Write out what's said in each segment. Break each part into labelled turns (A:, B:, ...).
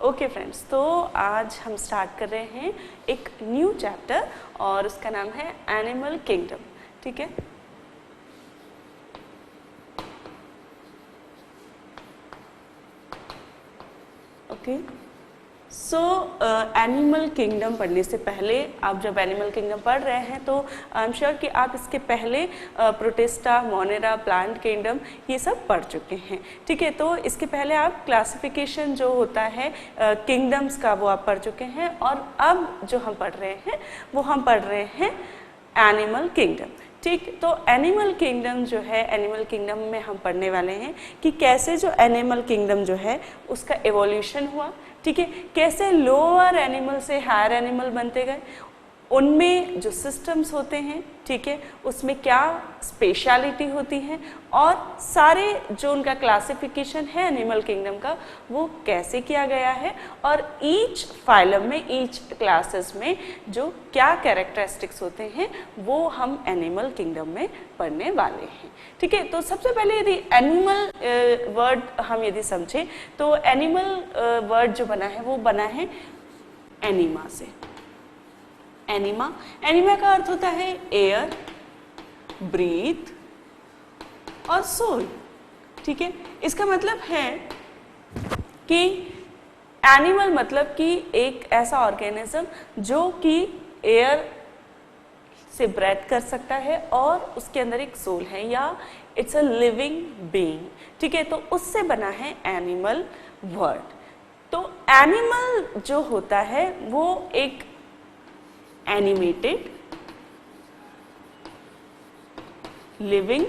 A: Okay friends, तो आज हम स्टार्ट कर रहे हैं एक न्यू चैप्टर और उसका नाम है एनिमल किंगडम। ठीक है, ओके। सो एनिमल किंगडम पढ़ने से पहले, आप जब एनिमल किंगडम पढ़ रहे हैं तो आई एम श्योर कि आप इसके पहले प्रोटिस्टा, मोनेरा, प्लांट किंगडम ये सब पढ़ चुके हैं। ठीक है, तो इसके पहले आप क्लासिफिकेशन जो होता है किंगडम्स का वो आप पढ़ चुके हैं और अब जो हम पढ़ रहे हैं वो हम पढ़ रहे हैं एनिमल किंगडम। ठीक, तो एनिमल किंगडम जो है, एनिमल किंगडम में हम पढ़ने वाले हैं कि कैसे जो एनिमल किंगडम जो है उसका एवोल्यूशन हुआ। ठीक है, कैसे लोअर एनिमल से हायर एनिमल बनते गए, उनमें जो सिस्टम्स होते हैं, ठीक है, उसमें क्या स्पेशलिटी होती है और सारे जो उनका क्लासिफिकेशन है एनिमल किंगडम का वो कैसे किया गया है और ईच फाइलम में, ईच क्लासेस में जो क्या कैरेक्टरिस्टिक्स होते हैं वो हम एनिमल किंगडम में पढ़ने वाले हैं। ठीक है, तो सबसे पहले यदि एनिमल वर्ड हम यदि समझें तो एनिमल वर्ड जो बना है वो बना है एनिमा से। एनिमा, एनिमा का अर्थ होता है एयर, ब्रीथ और सोल। ठीक है, इसका मतलब है कि एनिमल मतलब कि एक ऐसा ऑर्गेनिज्म जो कि एयर से ब्रेथ कर सकता है और उसके अंदर एक सोल है या इट्स अ लिविंग बीइंग। ठीक है, तो उससे बना है एनिमल वर्ड। तो एनिमल जो होता है वो एक एनिमेटेड, लिविंग,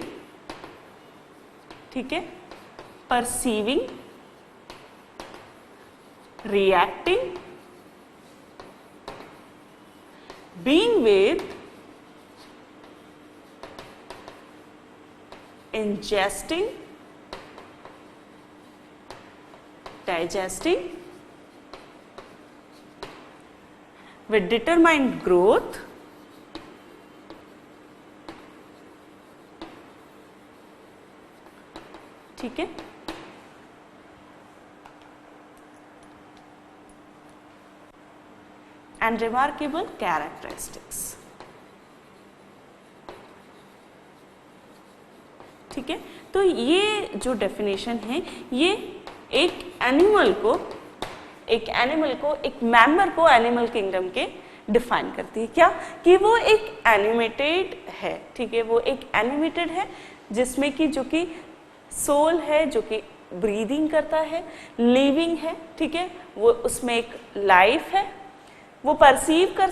A: ठीक है, perceiving, reacting, being with, ingesting, digesting, with determined growth, ठीक है, and remarkable characteristics। ठीक है, तो ये जो डेफिनेशन है ये एक एनिमल को, एक मेंबर को एनिमल किंगडम के डिफाइन करती है। क्या कि वो एक एनिमेटेड है। ठीक है, वो एक एनिमेटेड है जिसमें कि जो कि सोल है, जो कि ब्रीदिंग करता है, लिविंग है। ठीक है, वो उसमें एक लाइफ है, वो परसीव कर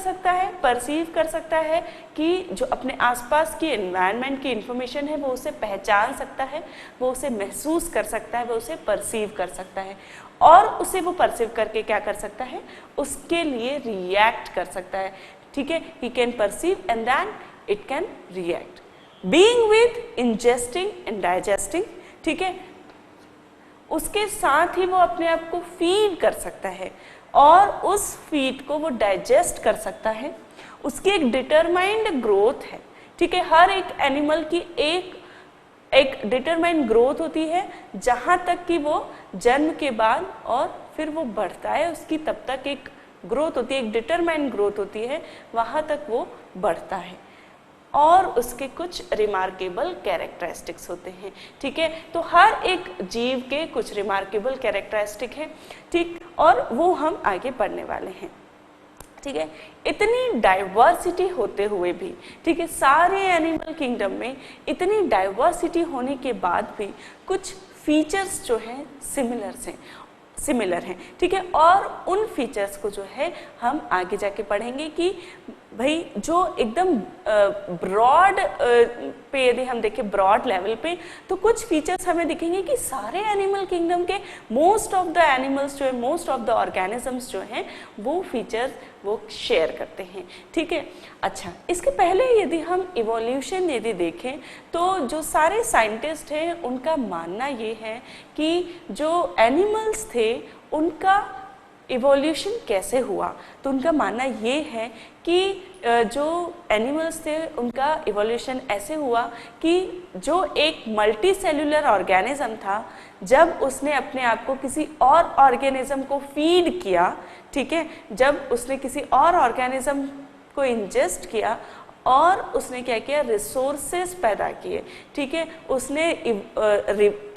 A: सकता है कि जो अपने आसपास की एनवायरनमेंट की इंफॉर्मेशन है वो उसे पहचान सकता है, वो उसे महसूस कर सकता है, वो उसे परसीव कर सकता है और उसे वो परसीव करके क्या कर सकता है, उसके लिए रिएक्ट कर सकता है। ठीक है, he can perceive and then it can react. Being with, ingesting and digesting. ठीक है, उसके साथ ही वो अपने आप को फीड कर सकता है और उस फीड को वो डाइजेस्ट कर सकता है। उसकी एक डिटरमाइंड ग्रोथ है। ठीक है, हर एक एनिमल की एक डिटरमाइंड ग्रोथ होती है जहाँ तक कि वो जन्म के बाद और फिर वो बढ़ता है, उसकी तब तक एक ग्रोथ होती है, एक डिटरमाइंड ग्रोथ होती है, वहाँ तक वो बढ़ता है और उसके कुछ रिमार्केबल कैरेक्टरिस्टिक्स होते हैं। ठीक है, तो हर एक जीव के कुछ रिमार्केबल कैरेक्टरिस्टिक हैं। ठीक, और वो हम आगे पढ़ने वाले हैं। ठीक है, इतनी डाइवर्सिटी होते हुए भी, ठीक है, सारे एनिमल किंगडम में इतनी डाइवर्सिटी होने के बाद भी कुछ फीचर्स जो हैं सिमिलर हैं। ठीक है, और उन फीचर्स को जो है हम आगे जाके पढ़ेंगे कि भाई जो एकदम ब्रॉड पे यदि हम देखें, ब्रॉड लेवल पे, तो कुछ फीचर्स हमें दिखेंगे कि सारे एनिमल किंगडम के मोस्ट ऑफ द एनिमल्स जो है, मोस्ट ऑफ द ऑर्गेनिजम्स जो हैं वो फीचर्स वो शेयर करते हैं। ठीक है, अच्छा, इसके पहले यदि हम इवोल्यूशन यदि देखें तो जो सारे साइंटिस्ट हैं उनका मानना ये है कि जो एनिमल्स थे उनका इवोल्यूशन कैसे हुआ, तो उनका मानना ये है कि जो एनिमल्स थे उनका इवोल्यूशन ऐसे हुआ कि जो एक मल्टी सेल्यूलर ऑर्गेनिज्म था, जब उसने अपने आप को किसी और ऑर्गेनिज्म को फीड किया, ठीक है, जब उसने किसी और ऑर्गेनिज्म को इंजेस्ट किया और उसने क्या किया, रिसोर्सेज पैदा किए, ठीक है, उसने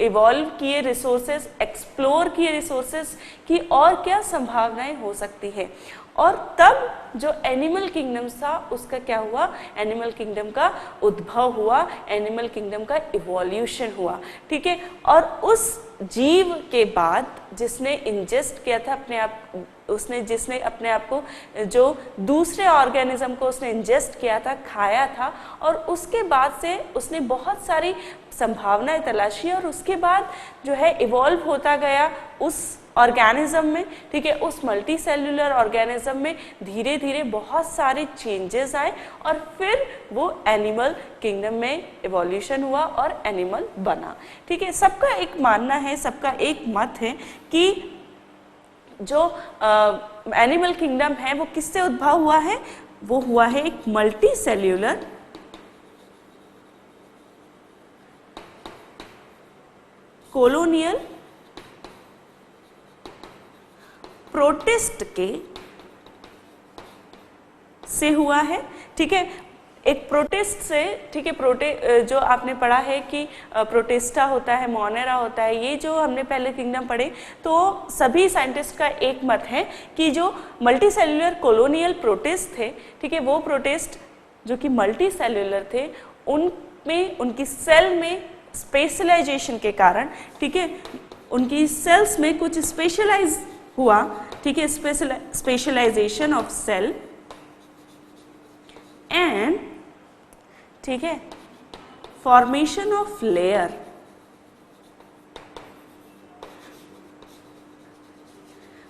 A: इवॉल्व किए रिसोर्सेज, एक्सप्लोर किए रिसोर्सेज की और क्या संभावनाएं हो सकती है, और तब जो एनिमल किंगडम था उसका क्या हुआ, एनिमल किंगडम का उद्भव हुआ, एनिमल किंगडम का इवोल्यूशन हुआ, ठीक है। और उस जीव के बाद जिसने इंजेस्ट किया था अपने आप, उसने जिसने अपने आप को, जो दूसरे ऑर्गेनिज्म को उसने इंजेस्ट किया था, खाया था, और उसके बाद से उसने बहुत सारी संभावनाएं तलाशी और उसके बाद जो है इवॉल्व होता गया उस ऑर्गेनिज्म में, ठीक है, उस मल्टी सेल्यूलर ऑर्गेनिज्म में धीरे धीरे बहुत सारे चेंजेस आए और फिर वो एनिमल किंगडम में इवोल्यूशन हुआ और एनिमल बना, ठीक है। सबका एक मानना है, सबका एक मत है कि जो एनिमल किंगडम है वो किससे उद्भव हुआ है, वो हुआ है एक मल्टी सेल्यूलर कॉलोनियल प्रोटिस्ट के से हुआ है, ठीक है, एक प्रोटिस्ट से, ठीक है, जो आपने पढ़ा है कि प्रोटिस्टा होता है, मोनेरा होता है, ये जो हमने पहले किंगडम पढ़े, तो सभी साइंटिस्ट का एक मत है कि जो मल्टी सेल्यूलर कॉलोनियल प्रोटिस्ट थे, ठीक है, वो प्रोटिस्ट जो कि मल्टी सेल्यूलर थे, उनमें उनकी सेल में स्पेशलाइजेशन के कारण, ठीक है, उनकी सेल्स में कुछ स्पेशलाइज हुआ, ठीक है, स्पेशलाइजेशन ऑफ सेल एंड, ठीक है, फॉर्मेशन ऑफ लेयर,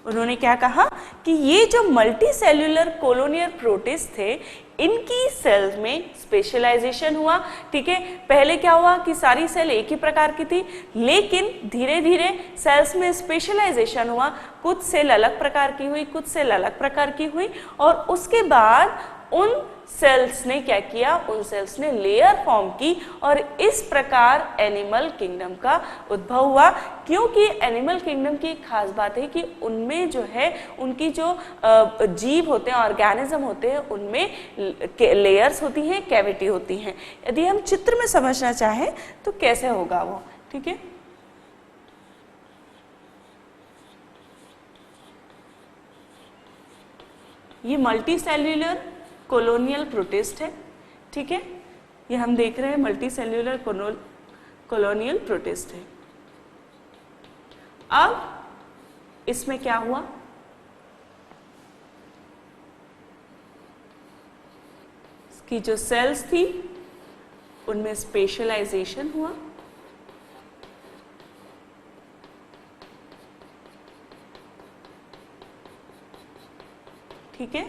A: उन्होंने क्या कहा कि ये जो मल्टी सेल्यूलर कॉलोनियल प्रोटिस्ट थे, इनकी सेल्स में स्पेशलाइजेशन हुआ, ठीक है। पहले क्या हुआ कि सारी सेल एक ही प्रकार की थी, लेकिन धीरे धीरे सेल्स में स्पेशलाइजेशन हुआ, कुछ सेल अलग प्रकार की हुई, कुछ सेल अलग प्रकार की हुई, और उसके बाद उन सेल्स ने क्या किया, उन सेल्स ने लेयर फॉर्म की और इस प्रकार एनिमल किंगडम का उद्भव हुआ। क्योंकि एनिमल किंगडम की एक खास बात है कि उनमें जो है उनकी जो जीव होते हैं, ऑर्गेनिज्म होते हैं, उनमें लेयर्स होती हैं, कैविटी होती हैं। यदि हम चित्र में समझना चाहें तो कैसे होगा वो, ठीक है। ये मल्टी सेल्यूलर कॉलोनियल प्रोटिस्ट है, ठीक है, ये हम देख रहे हैं मल्टी सेल्यूलर कॉलोनियल प्रोटिस्ट है। अब इसमें क्या हुआ, इसकी जो सेल्स थी उनमें स्पेशलाइजेशन हुआ, ठीक है।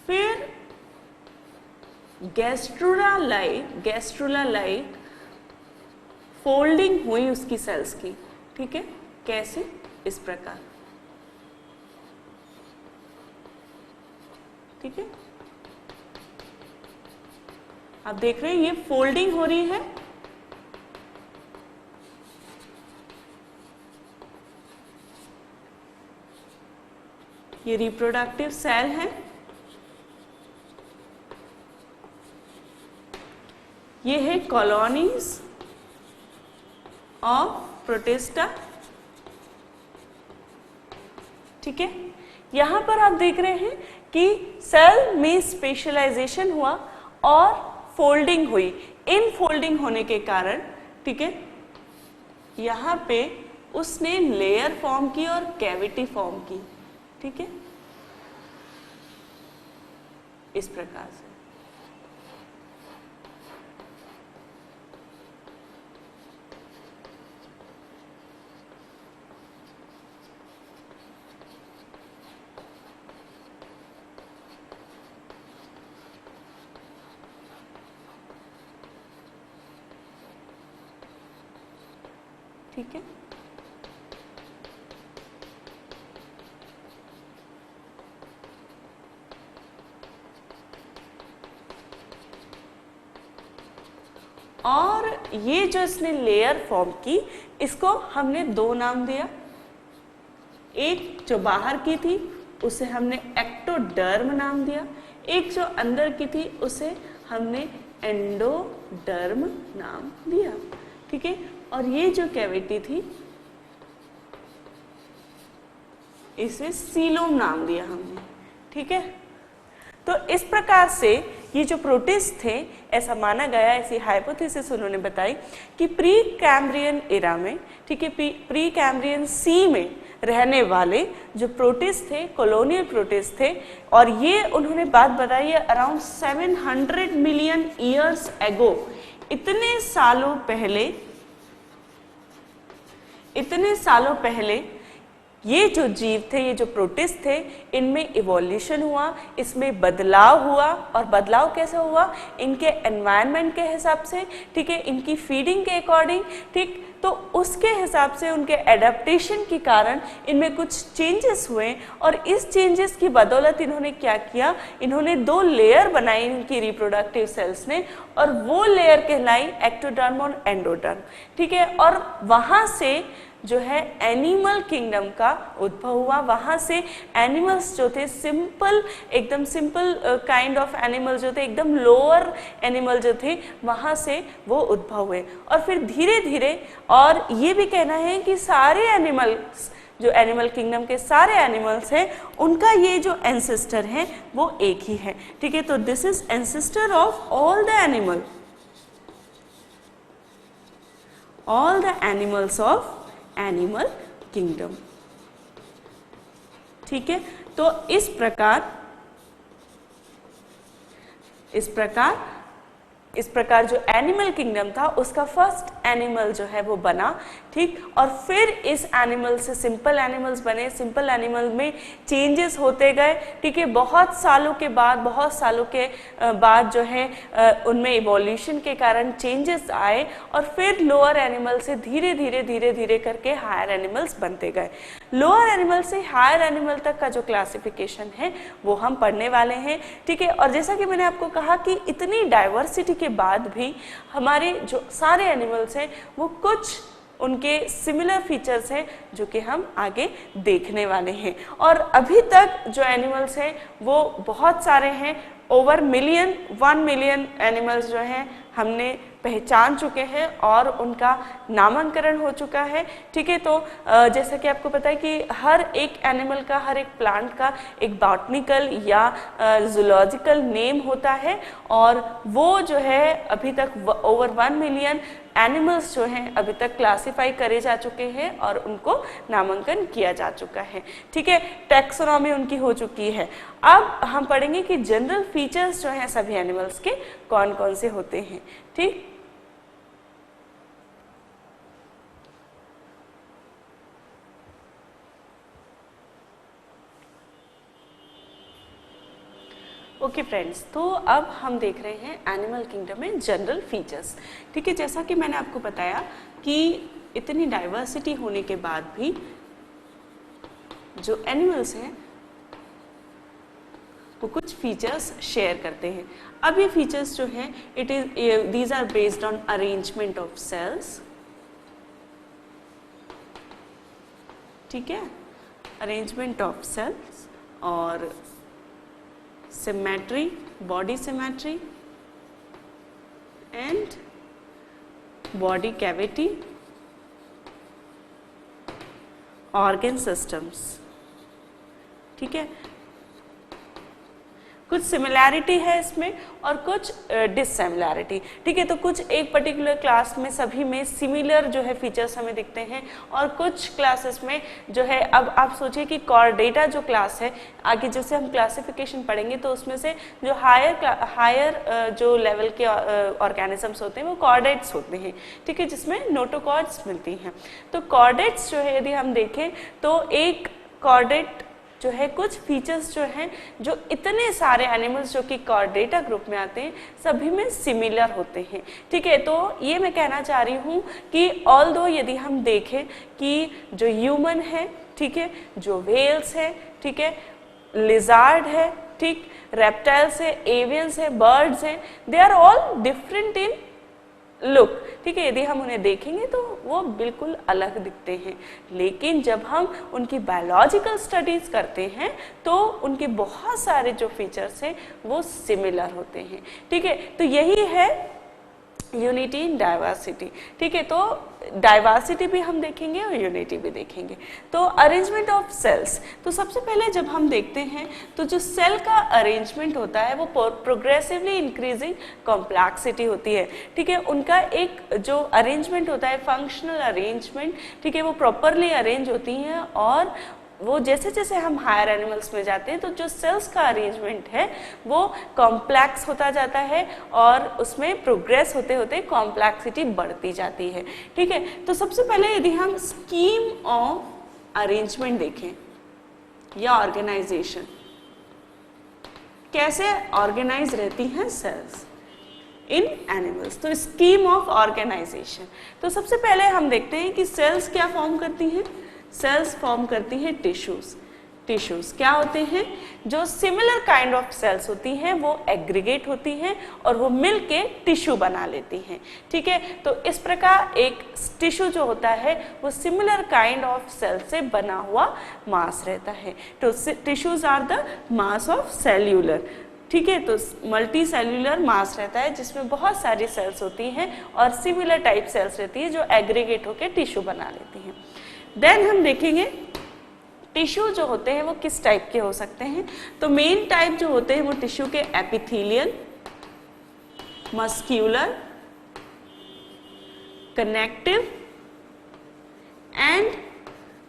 A: फिर गैस्ट्रुला लाइक फोल्डिंग हुई उसकी सेल्स की, ठीक है, कैसे, इस प्रकार, ठीक है, आप देख रहे हैं ये फोल्डिंग हो रही है, ये रिप्रोडक्टिव सेल है, ये है कॉलोनीज ऑफ प्रोटिस्टा, ठीक है। यहां पर आप देख रहे हैं कि सेल में स्पेशलाइजेशन हुआ और फोल्डिंग हुई। इन फोल्डिंग होने के कारण, ठीक है, यहां पे उसने लेयर फॉर्म की और कैविटी फॉर्म की, ठीक है। इस प्रकार से। ठीक है, और ये जो इसने लेयर फॉर्म की, इसको हमने दो नाम दिया। एक जो बाहर की थी उसे हमने एक्टोडर्म नाम दिया, एक जो अंदर की थी उसे हमने एंडोडर्म नाम दिया। ठीक है, और ये जो कैविटी थी इसे सीलोम नाम दिया हमने। ठीक है, तो इस प्रकार से ये जो प्रोटिस्ट थे, ऐसा माना गया, ऐसी हाइपोथेसिस उन्होंने बताई कि प्री कैम्ब्रियन एरा में, ठीक है, प्री कैम्ब्रियन सी में रहने वाले जो प्रोटिस्ट थे, कॉलोनियल प्रोटिस्ट थे, और ये उन्होंने बात बताई है अराउंड 700 मिलियन ईयर्स एगो, इतने सालों पहले ये जो जीव थे, ये जो प्रोटिस्ट थे, इनमें इवोल्यूशन हुआ, इसमें बदलाव हुआ। और बदलाव कैसे हुआ? इनके एनवायरनमेंट के हिसाब से, ठीक है, इनकी फीडिंग के अकॉर्डिंग, ठीक, तो उसके हिसाब से उनके एडेप्टेशन के कारण इनमें कुछ चेंजेस हुए। और इस चेंजेस की बदौलत इन्होंने क्या किया, इन्होंने दो लेयर बनाई इनकी रिप्रोडक्टिव सेल्स ने, और वो लेयर कहलाई एक्टोडर्म और एंडोडर्म। ठीक है, और वहाँ से जो है एनिमल किंगडम का उद्भव हुआ। वहाँ से एनिमल्स जो थे, सिंपल, एकदम सिंपल काइंड ऑफ एनिमल जो थे, एकदम लोअर एनिमल जो थे, वहाँ से वो उद्भव हुए। और फिर धीरे धीरे, और ये भी कहना है कि सारे एनिमल्स, जो एनिमल किंगडम के सारे एनिमल्स हैं, उनका ये जो एंसेस्टर है वो एक ही है। ठीक है, तो this is ancestor of all the animals of animal kingdom. ठीक है, तो इस प्रकार जो एनिमल किंगडम था, उसका फर्स्ट एनिमल जो है वो बना। ठीक, और फिर इस एनिमल से सिंपल एनिमल्स बने। सिंपल एनिमल में चेंजेस होते गए। ठीक है, बहुत सालों के बाद जो है उनमें इवोल्यूशन के कारण चेंजेस आए, और फिर लोअर एनिमल से धीरे धीरे करके हायर एनिमल्स बनते गए। लोअर एनिमल से हायर एनिमल तक का जो क्लासिफिकेशन है वो हम पढ़ने वाले हैं। ठीक है, और जैसा कि मैंने आपको कहा कि इतनी डाइवर्सिटी के बाद भी हमारे जो सारे एनिमल्स हैं वो कुछ उनके सिमिलर फीचर्स हैं जो कि हम आगे देखने वाले हैं। और अभी तक जो एनिमल्स हैं वो बहुत सारे हैं, ओवर 1 मिलियन एनिमल्स जो हैं हमने पहचान चुके हैं और उनका नामकरण हो चुका है। ठीक है, तो जैसा कि आपको पता है कि हर एक एनिमल का, हर एक प्लांट का एक बॉटनिकल या जूलॉजिकल नेम होता है, और वो जो है अभी तक ओवर 1 मिलियन एनिमल्स जो हैं अभी तक क्लासिफाई करे जा चुके हैं और उनको नामांकन किया जा चुका है। ठीक है, टैक्सोनॉमी उनकी हो चुकी है। अब हम पढ़ेंगे कि जनरल फीचर्स जो हैं सभी एनिमल्स के कौन कौन से होते हैं। ठीक, ओके फ्रेंड्स, तो अब हम देख रहे हैं एनिमल किंगडम में जनरल फीचर्स। ठीक है, जैसा कि मैंने आपको बताया कि इतनी डाइवर्सिटी होने के बाद भी जो एनिमल्स हैं वो कुछ फीचर्स शेयर करते हैं। अब ये फीचर्स जो हैं, these are based on arrangement of cells. ठीक है, अरेंजमेंट ऑफ सेल्स और symmetry, body symmetry and body cavity, organ systems। ठीक है, कुछ सिमिलैरिटी है इसमें और कुछ डिससिमिलैरिटी। ठीक है, तो कुछ एक पर्टिकुलर क्लास में सभी में सिमिलर जो है फीचर्स हमें दिखते हैं और कुछ क्लासेस में जो है, अब आप सोचिए कि कॉर्डेटा जो क्लास है, आगे जैसे हम क्लासिफिकेशन पढ़ेंगे तो उसमें से जो हायर जो लेवल के ऑर्गेनिजम्स होते हैं वो कॉर्डेट्स होते हैं। ठीक है, जिसमें नोटोकॉर्ड्स मिलती हैं। तो कॉर्डेट्स जो है यदि हम देखें तो एक कॉर्डेट जो है कुछ फीचर्स जो हैं जो इतने सारे एनिमल्स जो कि कॉर्डेटा ग्रुप में आते हैं सभी में सिमिलर होते हैं। ठीक है, तो ये मैं कहना चाह रही हूँ कि ऑल्दो यदि हम देखें कि जो ह्यूमन है, ठीक है, जो व्हेल्स है, ठीक है, लिजार्ड है, ठीक, रेप्टाइल्स है, एवियंस है, बर्ड्स हैं, they are all different in look. ठीक है, यदि हम उन्हें देखेंगे तो वो बिल्कुल अलग दिखते हैं, लेकिन जब हम उनकी बायोलॉजिकल स्टडीज करते हैं तो उनके बहुत सारे जो फीचर्स हैं वो सिमिलर होते हैं। ठीक है, तो यही है यूनिटी इन डाइवर्सिटी। ठीक है, तो डाइवर्सिटी भी हम देखेंगे और यूनिटी भी देखेंगे। तो अरेंजमेंट ऑफ सेल्स, तो सबसे पहले जब हम देखते हैं तो जो सेल का अरेंजमेंट होता है वो प्रोग्रेसिवली इंक्रीजिंग कॉम्प्लेक्सिटी होती है। ठीक है, उनका एक जो अरेंजमेंट होता है फंक्शनल अरेंजमेंट, ठीक है, वो प्रॉपरली अरेंज होती हैं और वो जैसे जैसे हम हायर एनिमल्स में जाते हैं तो जो सेल्स का अरेंजमेंट है वो कॉम्प्लेक्स होता जाता है और उसमें प्रोग्रेस होते होते कॉम्प्लेक्सिटी बढ़ती जाती है। ठीक है, तो सबसे पहले यदि हम स्कीम ऑफ अरेंजमेंट देखें या ऑर्गेनाइजेशन, कैसे ऑर्गेनाइज रहती हैं सेल्स इन एनिमल्स, तो स्कीम ऑफ ऑर्गेनाइजेशन। तो सबसे पहले हम देखते हैं कि सेल्स क्या फॉर्म करती हैं। सेल्स फॉर्म करती हैं टिश्यूज। टिश्यूज क्या होते हैं, जो सिमिलर काइंड ऑफ सेल्स होती हैं वो एग्रीगेट होती हैं और वो मिलके टिश्यू बना लेती हैं। ठीक है, तो इस प्रकार एक टिश्यू जो होता है वो सिमिलर काइंड ऑफ सेल से बना हुआ मास रहता है। तो tissues are the mass of cellular. ठीक है, तो मल्टी सेल्यूलर मास रहता है जिसमें बहुत सारी सेल्स होती हैं और सिमिलर टाइप सेल्स रहती है जो एग्रीगेट होकर टिश्यू बना लेती हैं। देन हम देखेंगे टिश्यू जो होते हैं वो किस टाइप के हो सकते हैं। तो मेन टाइप जो होते हैं वो टिश्यू के epithelial, muscular, connective and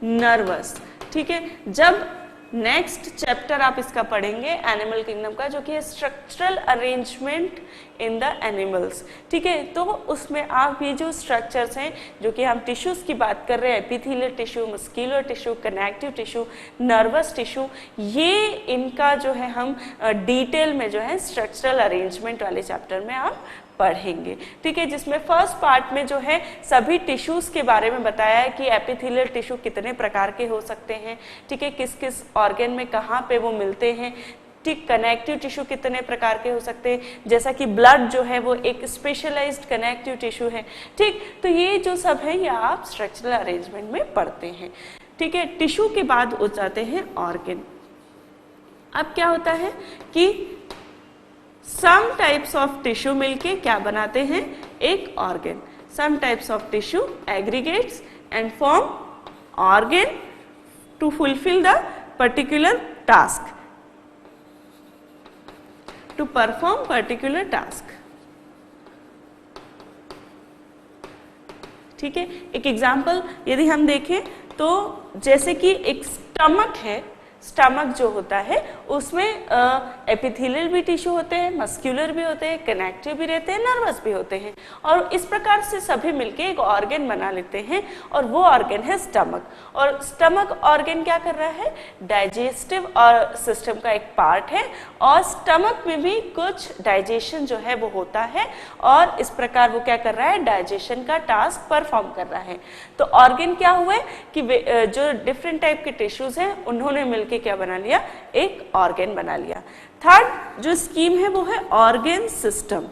A: nervous. ठीक है, जब नेक्स्ट चैप्टर आप इसका पढ़ेंगे एनिमल किंगडम का, जो कि है structural arrangement in the animals. ठीक है, तो उसमें आप ये जो स्ट्रक्चर्स हैं जो कि हम टिश्यूज की बात कर रहे हैं, epithelial tissue, muscular tissue, connective tissue, nervous tissue, ये इनका जो है हम डिटेल में जो है स्ट्रक्चरल अरेंजमेंट वाले चैप्टर में आप पढ़ेंगे। ठीक है, जिसमें फर्स्ट पार्ट में जो है सभी टिश्यूज के बारे में बताया है कि एपिथेलियल टिश्यू कितने प्रकार के हो सकते हैं। ठीक है, किस किस ऑर्गन में कहाँ पे वो मिलते हैं। ठीक, कनेक्टिव टिश्यू कितने प्रकार के हो सकते हैं, जैसा कि ब्लड जो है वो एक स्पेशलाइज्ड कनेक्टिव टिश्यू है। ठीक, तो ये जो सब है ये आप स्ट्रक्चरल अरेंजमेंट में पढ़ते हैं। ठीक है, टिश्यू के बाद हो जाते हैं ऑर्गन। अब क्या होता है कि सम टाइप्स ऑफ टिश्यू मिलके क्या बनाते हैं, एक organ. Some types of tissue aggregates and form organ to fulfil the particular task, to perform particular task. ठीक है, एक एग्जाम्पल यदि हम देखें तो जैसे कि एक स्टमक है, स्टमक जो होता है उसमें एपिथेलियल भी टिश्यू होते हैं, मस्क्यूलर भी होते हैं, कनेक्टिव भी रहते हैं, नर्वस भी होते हैं और इस प्रकार से सभी मिलके एक ऑर्गन बना लेते हैं और वो ऑर्गन है स्टमक। और स्टमक ऑर्गन क्या कर रहा है, डाइजेस्टिव और सिस्टम का एक पार्ट है और स्टमक में भी कुछ डाइजेशन जो है वो होता है और इस प्रकार वो क्या कर रहा है, डाइजेशन का टास्क परफॉर्म कर रहा है। तो ऑर्गन क्या हुए कि जो डिफरेंट टाइप के टिश्यूज हैं उन्होंने मिलकर क्या बना लिया, एक ऑर्गन बना लिया। थर्ड जो स्कीम है वो है ऑर्गन सिस्टम।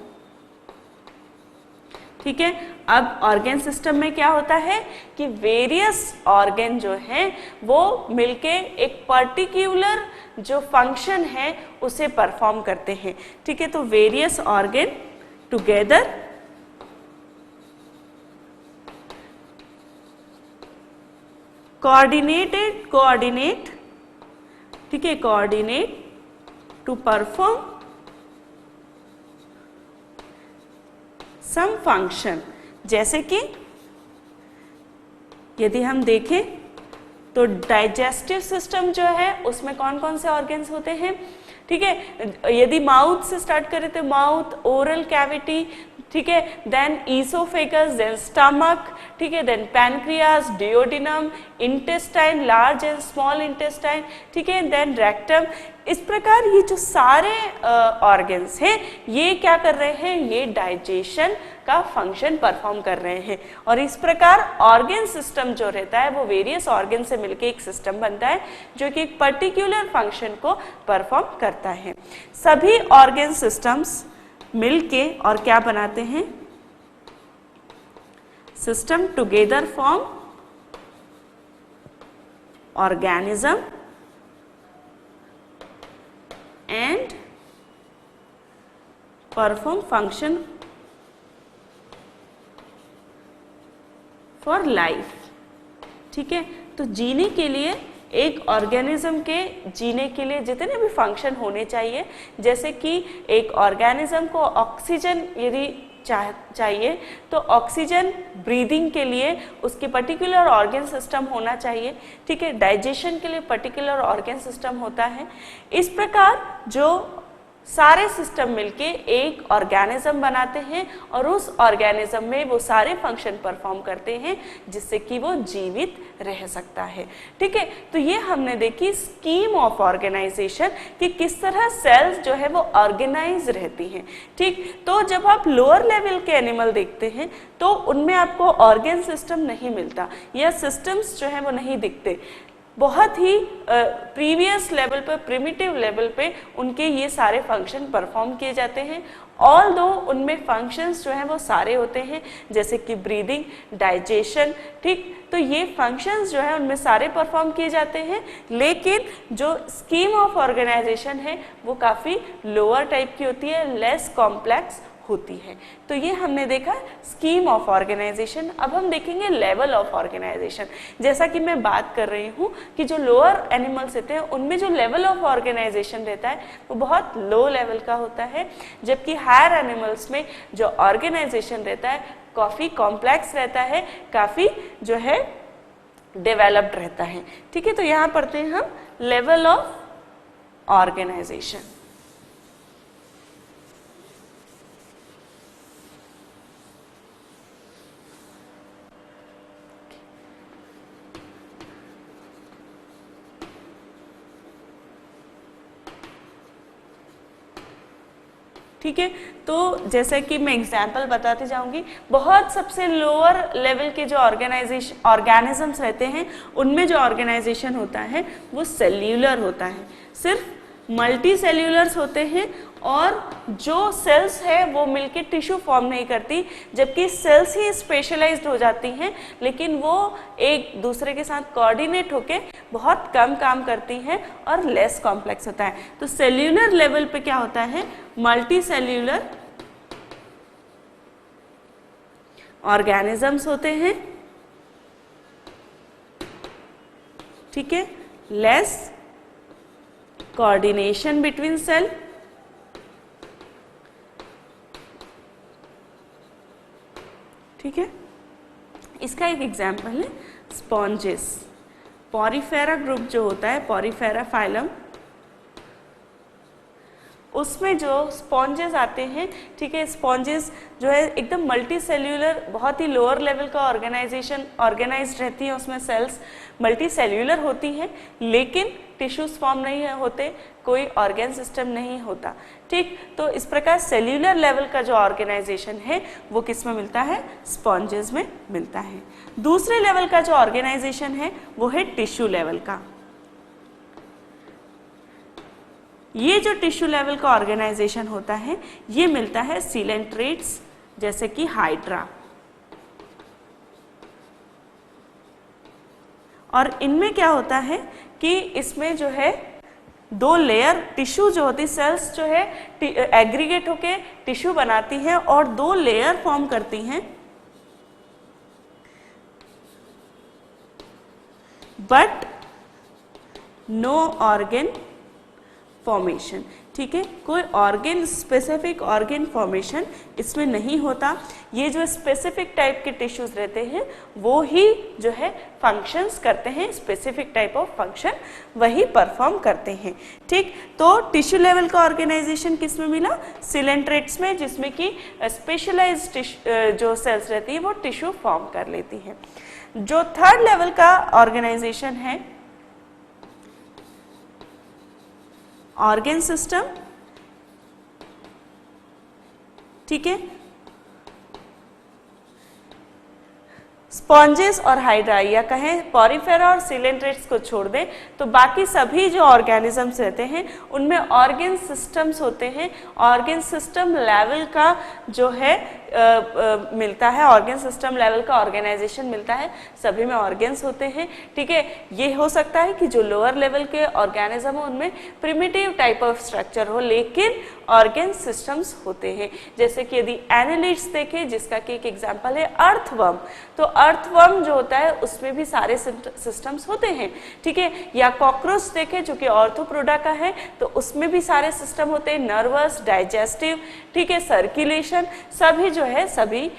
A: ठीक है, अब ऑर्गन सिस्टम में क्या होता है कि वेरियस ऑर्गन जो हैं वो मिलके एक पर्टिकुलर जो फंक्शन है उसे परफॉर्म करते हैं। ठीक है, तो वेरियस ऑर्गन टुगेदर कोऑर्डिनेट, ठीक है, coordinate to perform some function. जैसे कि यदि हम देखें तो डाइजेस्टिव सिस्टम जो है उसमें कौन कौन से ऑर्गन्स होते हैं, ठीक है। यदि माउथ से स्टार्ट करें तो माउथ, ओरल कैविटी, ठीक है, देन ईसोफेगस, देन स्टमक, ठीक है, then pancreas, duodenum, intestine, large and small intestine, ठीक है, देन रेक्टम। इस प्रकार ये जो सारे ऑर्गन्स हैं ये क्या कर रहे हैं, ये डाइजेशन का फंक्शन परफॉर्म कर रहे हैं। और इस प्रकार ऑर्गन सिस्टम जो रहता है वो वेरियस ऑर्गन से मिलकर एक सिस्टम बनता है जो कि एक पर्टिकुलर फंक्शन को परफॉर्म करता है। सभी ऑर्गन सिस्टम्स मिलके और क्या बनाते हैं, system together form organism and perform function for life, ठीक है। तो जीने के लिए एक ऑर्गेनिज्म के जीने के लिए जितने भी फंक्शन होने चाहिए, जैसे कि एक ऑर्गेनिज्म को ऑक्सीजन यदि चाहिए तो ऑक्सीजन ब्रीदिंग के लिए उसके पर्टिकुलर ऑर्गन सिस्टम होना चाहिए, ठीक है। डाइजेशन के लिए पर्टिकुलर ऑर्गन सिस्टम होता है। इस प्रकार जो सारे सिस्टम मिलके एक ऑर्गेनिज्म बनाते हैं और उस ऑर्गेनिज्म में वो सारे फंक्शन परफॉर्म करते हैं जिससे कि वो जीवित रह सकता है, ठीक है। तो ये हमने देखी स्कीम ऑफ ऑर्गेनाइजेशन कि किस तरह सेल्स जो है वो ऑर्गेनाइज रहती हैं, ठीक। तो जब आप लोअर लेवल के एनिमल देखते हैं तो उनमें आपको ऑर्गन सिस्टम नहीं मिलता या सिस्टम्स जो है वो नहीं दिखते। बहुत ही प्रीवियस लेवल पर, प्रिमिटिव लेवल पे उनके ये सारे फंक्शन परफॉर्म किए जाते हैं। ऑल दो उनमें फंक्शंस जो हैं वो सारे होते हैं, जैसे कि ब्रीदिंग, डाइजेशन, ठीक। तो ये फंक्शंस जो है उनमें सारे परफॉर्म किए जाते हैं, लेकिन जो स्कीम ऑफ ऑर्गेनाइजेशन है वो काफ़ी लोअर टाइप की होती है, लेस कॉम्प्लेक्स होती है। तो ये हमने देखा स्कीम ऑफ ऑर्गेनाइजेशन। अब हम देखेंगे लेवल ऑफ ऑर्गेनाइजेशन। जैसा कि मैं बात कर रही हूँ कि जो लोअर एनिमल्स होते हैं उनमें जो लेवल ऑफ ऑर्गेनाइजेशन रहता है वो बहुत लो लेवल का होता है, जबकि हायर एनिमल्स में जो ऑर्गेनाइजेशन रहता है काफ़ी कॉम्प्लेक्स रहता है, काफ़ी जो है डेवलप्ड रहता है, ठीक है। तो यहाँ पढ़ते हैं हम लेवल ऑफ ऑर्गेनाइजेशन। ठीक है, तो जैसे कि मैं एग्जाम्पल बताती जाऊंगी, बहुत सबसे लोअर लेवल के जो ऑर्गेनिजम्स रहते हैं उनमें जो ऑर्गेनाइजेशन होता है वो सेल्यूलर होता है, सिर्फ मल्टी सेल्यूलर्स होते हैं और जो सेल्स है वो मिलके टिश्यू फॉर्म नहीं करती, जबकि सेल्स ही स्पेशलाइज्ड हो जाती हैं लेकिन वो एक दूसरे के साथ कोऑर्डिनेट होके बहुत कम काम करती हैं और लेस कॉम्प्लेक्स होता है। तो सेल्यूलर लेवल पे क्या होता है, मल्टी सेल्यूलर ऑर्गेनिजम्स होते हैं, ठीक है, लेस कोऑर्डिनेशन बिटवीन सेल, ठीक है। इसका एक एग्जाम्पल है स्पॉन्जेस। पॉरीफेरा ग्रुप जो होता है, पॉरीफेरा फाइलम, उसमें जो स्पॉन्जेस आते हैं, ठीक है, स्पॉन्जेस जो है एकदम मल्टी सेल्यूलर, बहुत ही लोअर लेवल का ऑर्गेनाइज्ड रहती है, उसमें सेल्स मल्टी सेल्यूलर होती हैं लेकिन टिश्यूज फॉर्म नहीं होते, कोई ऑर्गन सिस्टम नहीं होता, ठीक। तो इस प्रकार सेल्यूलर लेवल का जो ऑर्गेनाइजेशन है वो किस में मिलता है, स्पॉन्जेस में मिलता है। दूसरे लेवल का जो ऑर्गेनाइजेशन है वो है टिश्यू लेवल का। ये जो टिश्यू लेवल का ऑर्गेनाइजेशन होता है ये मिलता है सीलेंट्रेट्स जैसे कि हाइड्रा, और इनमें क्या होता है कि इसमें जो है दो लेयर टिश्यू जो होती, सेल्स जो है एग्रीगेट होके टिश्यू बनाती हैं और दो लेयर फॉर्म करती हैं, बट नो ऑर्गन फॉर्मेशन, ठीक है, कोई ऑर्गेन स्पेसिफिक ऑर्गेन फॉर्मेशन इसमें नहीं होता। ये जो स्पेसिफिक टाइप के टिश्यूज रहते हैं वो ही जो है फंक्शंस करते हैं, स्पेसिफिक टाइप ऑफ फंक्शन वही परफॉर्म करते हैं, ठीक। तो टिश्यू लेवल का ऑर्गेनाइजेशन किस में मिला? सिलेंट्रेट्स में, जिसमें कि स्पेशलाइज्ड जो सेल्स रहती है वो टिश्यू फॉर्म कर लेती हैं। जो थर्ड लेवल का ऑर्गेनाइजेशन है ऑर्गेन सिस्टम, ठीक है, स्पॉन्जेस और हाइड्रा या कहें पॉरीफेरा और सिलेंट्रेट्स को छोड़ दें तो बाकी सभी जो ऑर्गेनिजम्स रहते हैं उनमें ऑर्गेन सिस्टम्स होते हैं। ऑर्गेन सिस्टम लेवल का जो है मिलता है, ऑर्गेन सिस्टम लेवल का ऑर्गेनाइजेशन मिलता है, सभी में ऑर्गेन्स होते हैं, ठीक है। ये हो सकता है कि जो लोअर लेवल के ऑर्गेनिज्म हो उनमें प्रिमिटिव टाइप ऑफ स्ट्रक्चर हो लेकिन ऑर्गेन सिस्टम्स होते हैं। जैसे कि यदि एनालिड्स देखें जिसका कि एक एग्जांपल है अर्थवर्म, तो अर्थवर्म जो होता है उसमें भी सारे सिस्टम्स होते हैं, ठीक है। या कॉकरोच देखें जो कि ऑर्थोपोडा का है तो उसमें भी सारे सिस्टम होते हैं, नर्वस, डाइजेस्टिव, ठीक है, सर्कुलेशन, सभी जो है सभी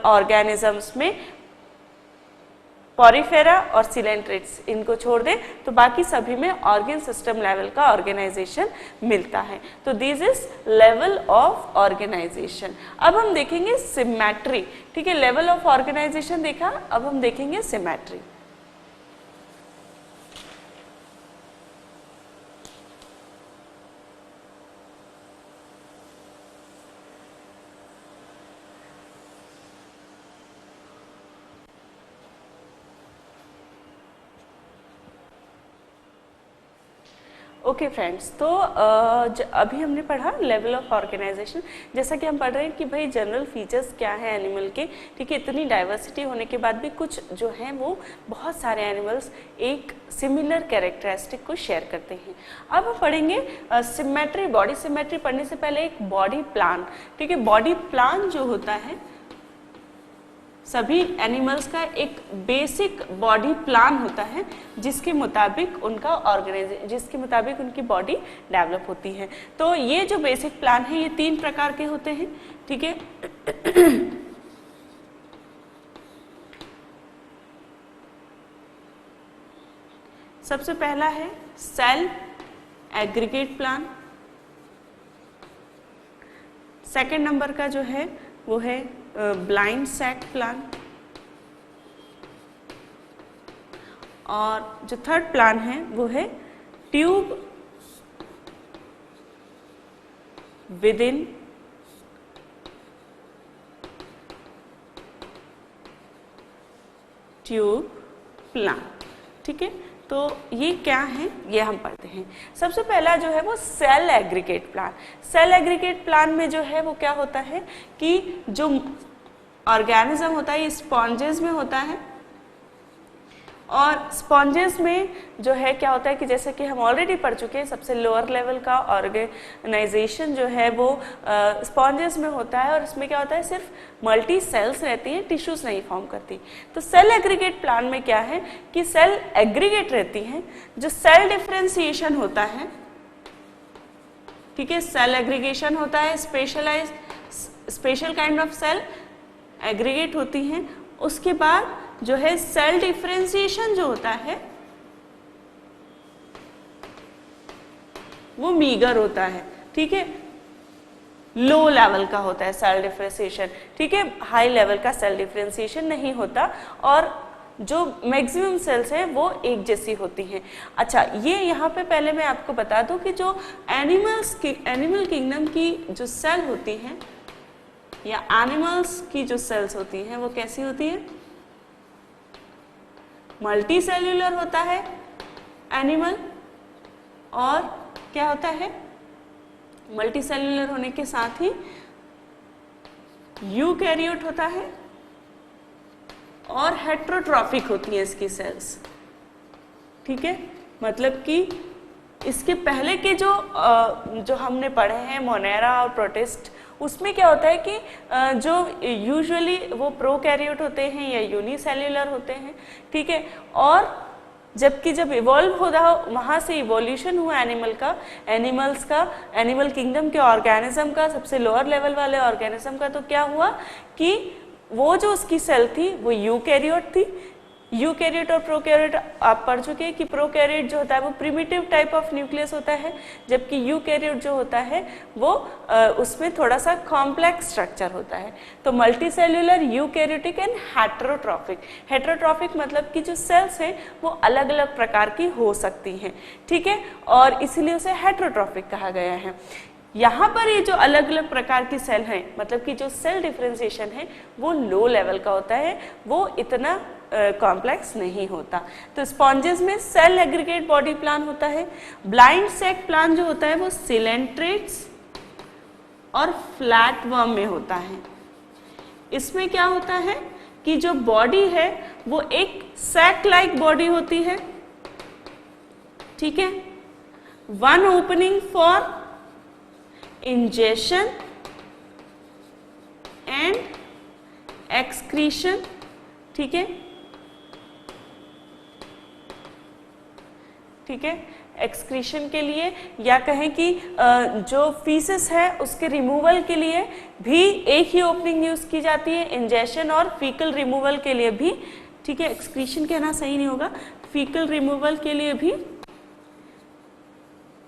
A: ऑर्गेनिजम्स में पॉरीफेरा और सिलेंट्रेट्स इनको छोड़ दें तो बाकी सभी में ऑर्गेन सिस्टम लेवल का ऑर्गेनाइजेशन मिलता है। तो this is level of organization. अब हम देखेंगे सिमेट्री, ठीक है, लेवल ऑफ ऑर्गेनाइजेशन देखा, अब हम देखेंगे सिमेट्री। ओके फ्रेंड्स, तो अभी हमने पढ़ा लेवल ऑफ ऑर्गेनाइजेशन। जैसा कि हम पढ़ रहे हैं कि भाई जनरल फीचर्स क्या है एनिमल के, ठीक है, इतनी डाइवर्सिटी होने के बाद भी कुछ जो हैं वो बहुत सारे एनिमल्स एक सिमिलर कैरेक्टरिस्टिक को शेयर करते हैं। अब हम पढ़ेंगे सिमेट्री। बॉडी सिमेट्री पढ़ने से पहले एक बॉडी प्लान, ठीक है, बॉडी प्लान जो होता है सभी एनिमल्स का एक बेसिक बॉडी प्लान होता है जिसके मुताबिक उनका जिसके मुताबिक उनकी बॉडी डेवलप होती है। तो ये जो बेसिक प्लान है ये 3 प्रकार के होते हैं, ठीक है। सबसे पहला है cell aggregate plan. Second number का जो है वो है ब्लाइंड सैक प्लान, और जो थर्ड प्लान है वो है tube with in tube plan, ठीक है। तो ये क्या है ये हम पढ़ते हैं। सबसे पहला जो है वो cell aggregate plan. Cell aggregate plan में जो है वो क्या होता है कि जो ऑर्गेनिज्म होता है ये स्पॉन्जेस में होता है, और स्पॉन्जेस में जो है क्या होता है कि जैसे कि हम ऑलरेडी पढ़ चुके हैं सबसे लोअर लेवल का ऑर्गेनाइजेशन जो है वो स्पॉन्जेस में होता है, और इसमें क्या होता है सिर्फ मल्टी सेल्स रहती हैं, टिश्यूज नहीं फॉर्म करती। तो सेल एग्रीगेट प्लान में क्या है कि सेल एग्रीगेट रहती हैं, जो सेल डिफरेंशिएशन होता है, ठीक है, सेल एग्रीगेशन होता है, special kind of cell aggregate होती हैं। उसके बाद जो है सेल डिफरेंशिएशन जो होता है वो मीगर होता है, ठीक है, लो लेवल का होता है सेल डिफरेंशिएशन, ठीक है, हाई लेवल का सेल डिफरेंशिएशन नहीं होता, और जो मैक्सिमम सेल्स हैं वो एक जैसी होती हैं। अच्छा, ये यहाँ पे पहले मैं आपको बता दूं कि जो एनिमल किंगडम की जो सेल होती हैं या एनिमल्स की जो सेल्स होती हैं वो कैसी होती है, मल्टी सेल्यूलर होता है एनिमल, और क्या होता है मल्टी सेल्यूलर होने के साथ ही यूकैरियोट होता है, और हेट्रोट्रॉफिक होती हैं इसकी सेल्स, ठीक है। मतलब कि इसके पहले के जो हमने पढ़े हैं मोनेरा और प्रोटिस्ट, उसमें क्या होता है कि जो यूजुअली वो प्रोकैरियोट होते हैं या यूनिसेल्यूलर होते हैं, ठीक है, और जबकि जब इवॉल्व हो रहा वहाँ से इवोल्यूशन हुआ एनिमल्स का एनिमल किंगडम के ऑर्गेनिज्म का, सबसे लोअर लेवल वाले ऑर्गेनिज्म का, तो क्या हुआ कि वो जो उसकी सेल थी वो यूकैरियोट थी। यूकैरियोट और प्रोकैरियोट आप पढ़ चुके हैं कि प्रोकैरियोट जो होता है वो प्रिमिटिव टाइप ऑफ न्यूक्लियस होता है, जबकि यूकैरियोट जो होता है वो उसमें थोड़ा सा कॉम्प्लेक्स स्ट्रक्चर होता है। तो multicellular, eukaryotic and heterotrophic. Heterotrophic मतलब कि जो सेल्स हैं वो अलग अलग प्रकार की हो सकती हैं, ठीक है, और इसीलिए उसे हेटेरोट्रॉफिक कहा गया है। यहाँ पर ये जो अलग अलग प्रकार की सेल हैं, मतलब कि जो सेल डिफरेंशिएशन है वो लो लेवल का होता है, वो इतना कॉम्प्लेक्स नहीं होता। तो स्पॉन्जेस में सेल एग्रीगेट बॉडी प्लान होता है। ब्लाइंड सैक प्लान जो होता है वो सिलेंट्रेट्स और फ्लैट वर्म में होता है। इसमें क्या होता है कि जो बॉडी है वो एक सैक लाइक बॉडी होती है, ठीक है, one opening for ingestion and excretion, ठीक है, ठीक है, एक्सक्रीशन के लिए, या कहें कि जो फीसेस है उसके रिमूवल के लिए भी एक ही ओपनिंग यूज की जाती है, इंजेशन और फीकल रिमूवल के लिए भी, ठीक है, एक्सक्रीशन कहना सही नहीं होगा, फीकल रिमूवल के लिए भी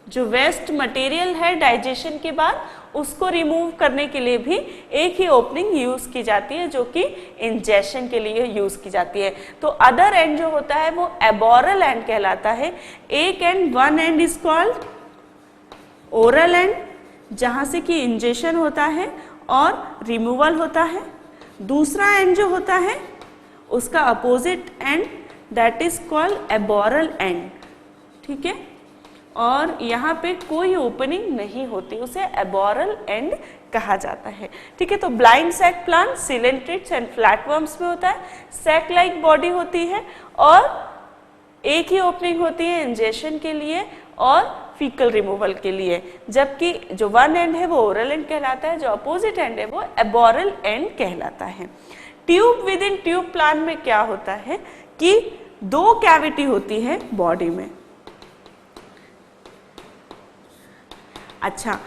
A: जो वेस्ट मटेरियल है डाइजेशन के बाद उसको रिमूव करने के लिए भी एक ही ओपनिंग यूज की जाती है, जो कि इंजेशन के लिए यूज की जाती है। तो अदर एंड जो होता है वो एबोरल एंड कहलाता है। एक and, one and is called oral and, जहां से कि इंजेशन होता है और रिमूवल होता है। दूसरा एंड जो होता है उसका opposite and, that is called aboral end, ठीक है, और यहाँ पे कोई ओपनिंग नहीं होती, उसे एबोरल एंड कहा जाता है, ठीक है। तो blind sac plan coelenterates and flatworms में होता है, सैक लाइक बॉडी होती है और एक ही ओपनिंग होती है इंजेशन के लिए और फीकल रिमूवल के लिए, जबकि जो वन एंड है वो ओरल एंड कहलाता है, जो अपोजिट एंड है वो एबोरल एंड कहलाता है। Tube with in tube plant में क्या होता है कि दो कैविटी होती है बॉडी में। अच्छा,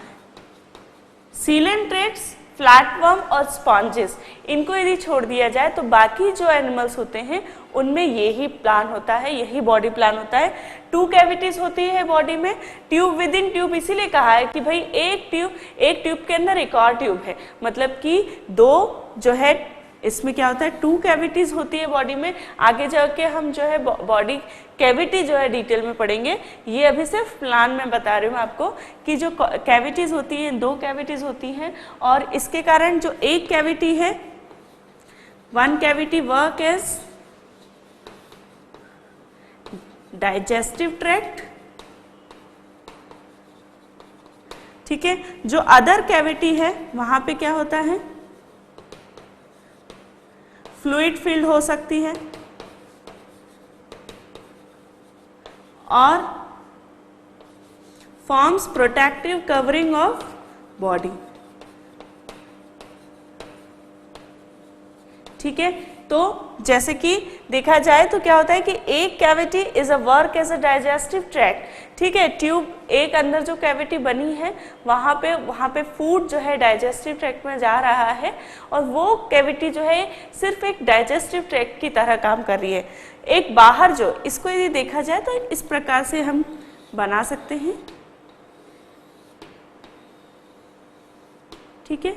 A: सिलेंट्रेट्स, फ्लैटवर्म और स्पॉन्जेस, इनको यदि छोड़ दिया जाए तो बाकी जो एनिमल्स होते हैं उनमें यही प्लान होता है, यही बॉडी प्लान होता है। टू कैविटीज होती है बॉडी में, ट्यूब विद इन ट्यूब इसीलिए कहा है कि भाई एक ट्यूब के अंदर एक और ट्यूब है, मतलब कि दो जो है इसमें क्या होता है, टू कैविटीज होती है बॉडी में। आगे जाके हम जो है बॉडी कैविटी जो है डिटेल में पढ़ेंगे, ये अभी सिर्फ प्लान में बता रही हूँ आपको कि जो कैविटीज होती हैं, दो कैविटीज होती हैं, और इसके कारण जो एक कैविटी है, one cavity work as digestive tract, ठीक है। जो अदर कैविटी है वहां पे क्या होता है, फ्लूइड फील्ड हो सकती है और forms protective covering of body, ठीक है। तो जैसे कि देखा जाए तो क्या होता है कि एक cavity is a work as a digestive tract, ठीक है। ट्यूब एक अंदर जो कैविटी बनी है वहाँ पे फूड जो है डाइजेस्टिव ट्रैक्ट में जा रहा है, और वो कैविटी जो है सिर्फ एक डाइजेस्टिव ट्रैक्ट की तरह काम कर रही है। एक बाहर जो, इसको यदि देखा जाए तो इस प्रकार से हम बना सकते हैं, ठीक है।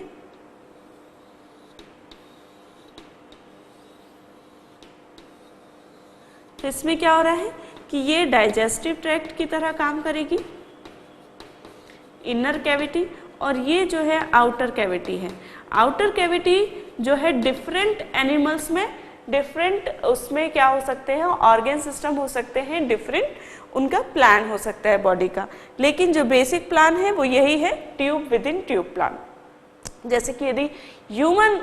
A: तो इसमें क्या हो रहा है कि ये डाइजेस्टिव ट्रैक्ट की तरह काम करेगी, इनर कैविटी, और ये जो है आउटर कैविटी है। आउटर कैविटी जो है डिफरेंट एनिमल्स में डिफरेंट उसमें क्या हो सकते हैं, ऑर्गन सिस्टम हो सकते हैं, डिफरेंट उनका प्लान हो सकता है बॉडी का, लेकिन जो बेसिक प्लान है वो यही है, tube with in tube plan. जैसे कि यदि ह्यूमन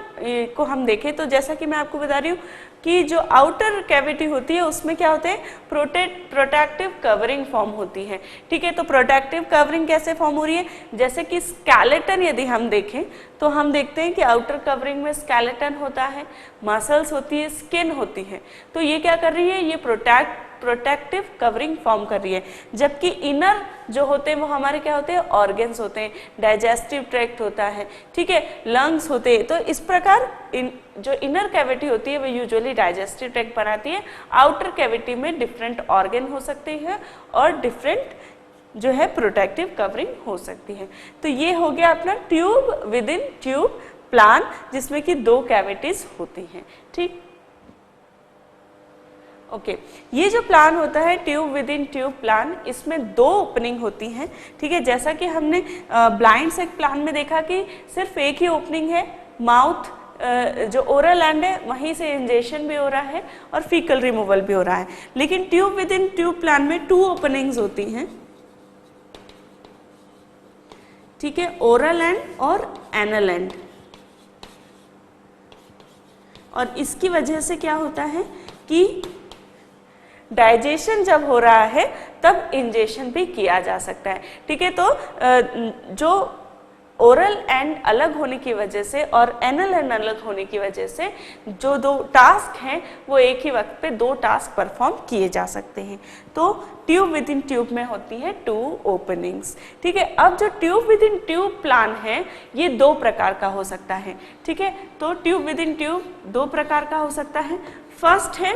A: को हम देखें तो जैसा कि मैं आपको बता रही हूँ कि जो आउटर कैविटी होती है उसमें क्या होते हैं, प्रोटेक्टिव कवरिंग फॉर्म होती है, ठीक है। तो प्रोटेक्टिव कवरिंग कैसे फॉर्म हो रही है, जैसे कि स्केलेटन यदि हम देखें तो हम देखते हैं कि आउटर कवरिंग में स्केलेटन होता है, मसल्स होती है, स्किन होती है। तो ये क्या कर रही है, ये प्रोटेक्ट प्रोटेक्टिव कवरिंग फॉर्म कर रही है, जबकि इनर जो होते हैं वो हमारे क्या होते हैं, ऑर्गन्स होते हैं, डाइजेस्टिव ट्रैक्ट होता है, ठीक है, लंग्स होते हैं। तो इस प्रकार जो इनर कैविटी होती है वो यूजुअली डाइजेस्टिव ट्रैक्ट बनाती है, आउटर कैविटी में डिफरेंट ऑर्गन हो सकते हैं और डिफरेंट जो है प्रोटेक्टिव कवरिंग हो सकती है। तो ये हो गया अपना tube with in tube plan, जिसमें कि 2 कैविटीज होती हैं, ठीक। ओके, ये जो प्लान होता है tube with in tube plan, इसमें 2 ओपनिंग होती हैं, ठीक है। जैसा कि हमने ब्लाइंड सेक प्लान में देखा कि सिर्फ एक ही ओपनिंग है, माउथ जो ओरल एंड है वहीं से इंजेक्शन भी हो रहा है और फीकल रिमूवल भी हो रहा है, लेकिन tube with in tube plan में 2 ओपनिंग्स होती हैं, ठीक है, ओरल एंड और एनल एंड। और इसकी वजह से क्या होता है कि डाइजेशन जब हो रहा है तब इंजेक्शन भी किया जा सकता है, ठीक है। तो जो ओरल एंड अलग होने की वजह से और एनल एंड अलग होने की वजह से जो 2 टास्क हैं वो एक ही वक्त पे 2 टास्क परफॉर्म किए जा सकते हैं। तो ट्यूब विद इन ट्यूब में होती है 2 ओपनिंग्स, ठीक है। अब जो tube with in tube plan है ये 2 प्रकार का हो सकता है, ठीक है। तो ट्यूब विद इन ट्यूब 2 प्रकार का हो सकता है। फर्स्ट है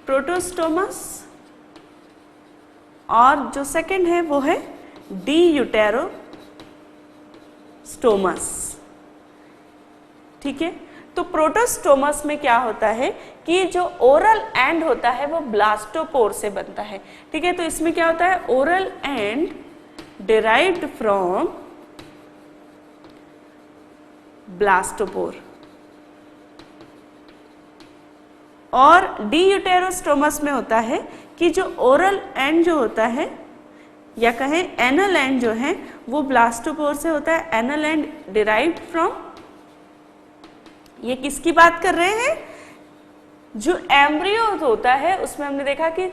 A: प्रोटोस्टोमस और जो सेकंड है वो है डियूटेरोस्टोमस, ठीक है। तो प्रोटोस्टोमस में क्या होता है कि जो ओरल एंड होता है वो ब्लास्टोपोर से बनता है, ठीक है। तो इसमें क्या होता है, oral and derived from blastopore, और डियूटेरोस्टोमस में होता है कि जो ओरल एंड जो होता है या कहें एनल एंड जो है वो ब्लास्टोपोर से होता है, एनल एंड डिराइव्ड फ्रॉम, ये किसकी बात कर रहे हैं, जो एम्ब्रियो होता है उसमें हमने देखा कि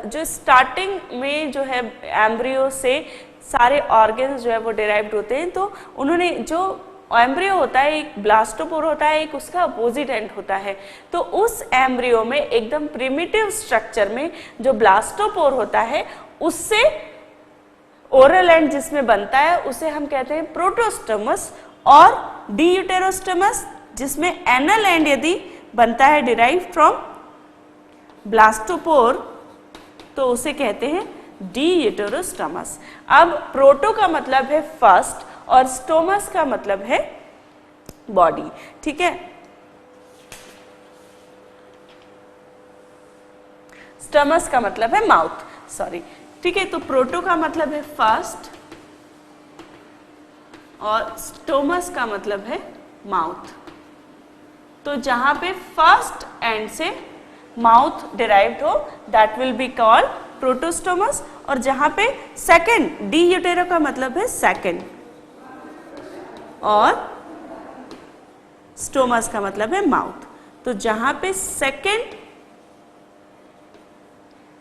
A: जो स्टार्टिंग में जो है एम्ब्रियो से सारे ऑर्गन्स जो है वो डिराइव्ड होते हैं। तो उन्होंने जो एम्ब्रियो होता है, एक ब्लास्टोपोर होता है, एक उसका अपोजिट एंड होता है। तो उस एम्ब्रियो में एकदम प्रिमिटिव स्ट्रक्चर में जो ब्लास्टोपोर होता है उससे ओरल एंड जिसमें बनता है उसे हम कहते हैं प्रोटोस्टोमस, और डियूटेरोस्टोमस जिसमें एनल एंड यदि बनता है डिराइव फ्रॉम ब्लास्टोपोर तो उसे कहते हैं डियूटेरोस्टोमस। अब प्रोटो का मतलब है फर्स्ट और स्टोमस का मतलब है बॉडी, ठीक है। स्टोमस का मतलब है माउथ, सॉरी, ठीक है। तो प्रोटो का मतलब है फर्स्ट और स्टोमस का मतलब है माउथ। तो जहां पे फर्स्ट एंड से माउथ डिराइव्ड हो that will be called protostomes, और जहां पे सेकंड डियूटेरो का मतलब है सेकंड और स्टोमस का मतलब है माउथ। तो जहां पे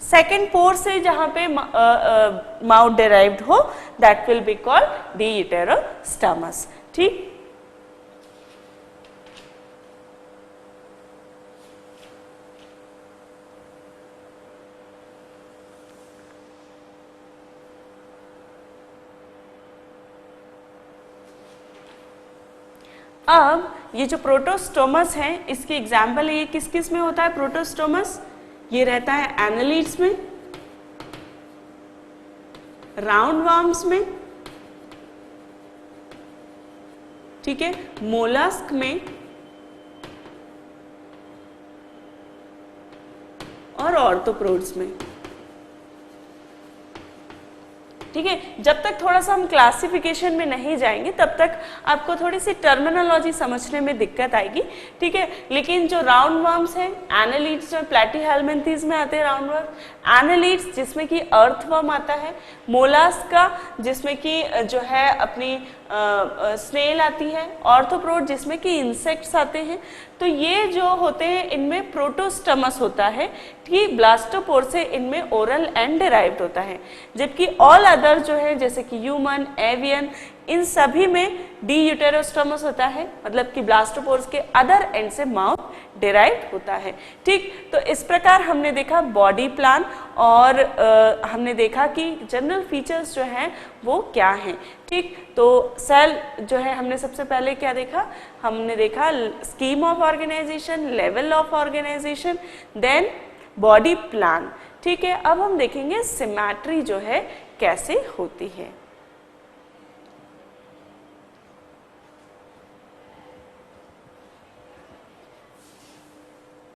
A: सेकंड पोर से जहां पे माउथ डिराइव्ड हो दैट विल बी कॉल्ड डियूटेरोस्टोमस, ठीक। अब ये जो प्रोटोस्टोमस है इसकी एग्जाम्पल ये किस किस में होता है प्रोटोस्टोमस, ये रहता है एनालिड्स में, राउंड वर्म्स में, ठीक है, मोलस्क में और ऑर्थोप्रोड्स में, ठीक है। जब तक थोड़ा सा हम क्लासिफिकेशन में नहीं जाएंगे तब तक आपको थोड़ी सी टर्मिनोलॉजी समझने में दिक्कत आएगी, ठीक है। लेकिन जो राउंड वर्म्स हैं, एनालिड्स जो प्लैटीहेल्मिन्थीज में आते हैं राउंड वर्म, एनालिड्स जिसमें कि अर्थवर्म आता है, मोलस्क का जिसमें कि जो है अपनी स्नेल आती है, ऑर्थोप्रोड जिसमें कि इंसेक्ट्स आते हैं। तो ये जो होते हैं इनमें प्रोटोस्टोमस होता है, ठीक, ब्लास्टोपोर से इनमें ओरल एंड डिराइव्ड होता है, जबकि ऑल अदर जो है जैसे कि ह्यूमन, एवियन, इन सभी में डी यूटेरोस्टोमस होता है, मतलब कि ब्लास्टोपोर्स के अदर एंड से माउथ डिराइव होता है। ठीक, तो इस प्रकार हमने देखा बॉडी प्लान और हमने देखा कि जनरल फीचर्स जो हैं वो क्या हैं। ठीक, तो सेल जो है हमने सबसे पहले क्या देखा, हमने देखा scheme of organization, level of organization, then body plan. ठीक है, अब हम देखेंगे सिमेट्री जो है कैसे होती है।